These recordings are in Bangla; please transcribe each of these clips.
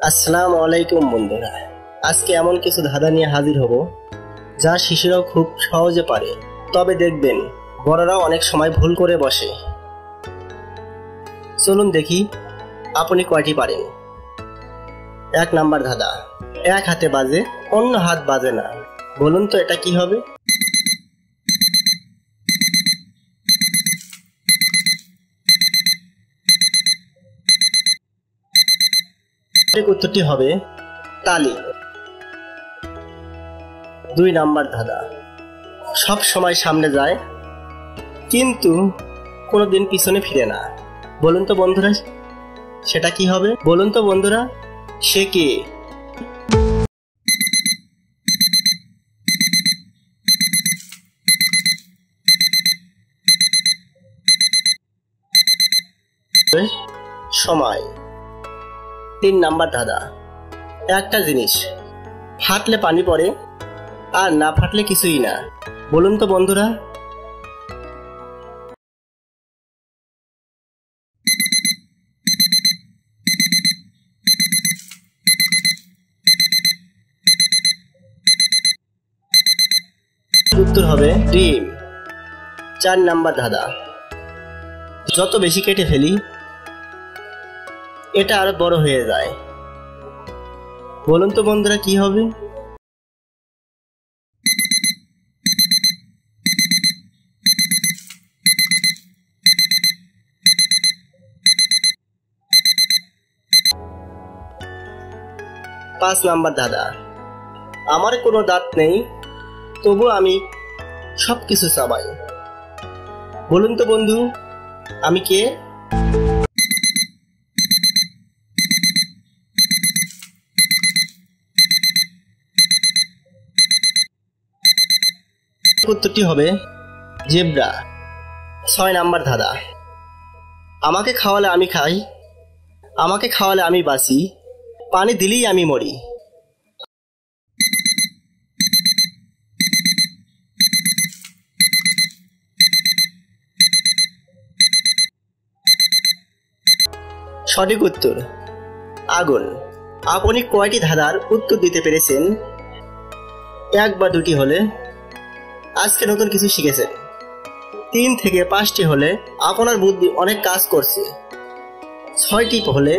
আসসালামু আলাইকুম বন্ধুরা, আজকে এমন কিছু ধাঁধা নিয়ে হাজির হব যা শিশুরাও খুব সহজে পারে, তবে দেখবেন বড়রাও অনেক সময় ভুল করে বসে। চলুন দেখি আপনি কয়টি পারেন। 1 নাম্বার ধাঁধা, এক হাতে বাজে অন্য হাত বাজে না, বলুন তো এটা কি হবে? উত্তরটি হবে তালি। 2 নাম্বার ধাঁধা, সব সময় সামনে যায় কিন্তু কোনোদিন পিছনে ফিরে না, বলুন তো বন্ধুরা সেটা কি হবে? বলুন তো বন্ধুরা সে কে? সময়। 3 নাম্বার ধাঁধা, একটা জিনিস ফাটলে পানি পড়ে আর না ফাটলে কিছুই না, বলুন তো বন্ধুরা। উত্তর হবে ডিম। 4 নাম্বার ধাঁধা, যত বেশি কেটে ফেলি এটা আরো বড় হয়ে যায়, বলুন তো বন্ধুরা কি হবে? পাঁচ নাম্বার ধাঁধা, আমার কোনো দাঁত নেই তবু আমি সবকিছু চাবাই, বলুন তো বন্ধু আমি কে? উত্তরটি হবে জেব্রা। 6 নাম্বার ধাঁধা, আমাকে খাওয়ালে আমি খাই, আমাকে খাওয়ালে আমি বাঁচি, পানি দিলেই আমি মরি। সঠিক উত্তর আগুন। আপনি কয়টি ধাঁধার উত্তর দিতে পেরেছেন? 1 বা 2টি হলে আজকে নতুন কিছু শিখেছেন, 3 থেকে 5টি হলে আপনার বুদ্ধি অনেক কাজ করছে, 6টি হলে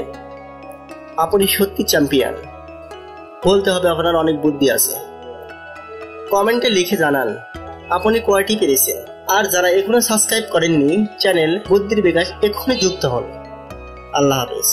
আপনি সত্যি চ্যাম্পিয়ন, বলতে হবে আপনার অনেক বুদ্ধি আছে। কমেন্টে লিখে জানান আপনি কয়টি পেরেছেন। আর যারা এখনো সাবস্ক্রাইব করেননি চ্যানেল বুদ্ধির বিকাশ, এক্ষুনি যুক্ত হন। আল্লাহ হাফেজ।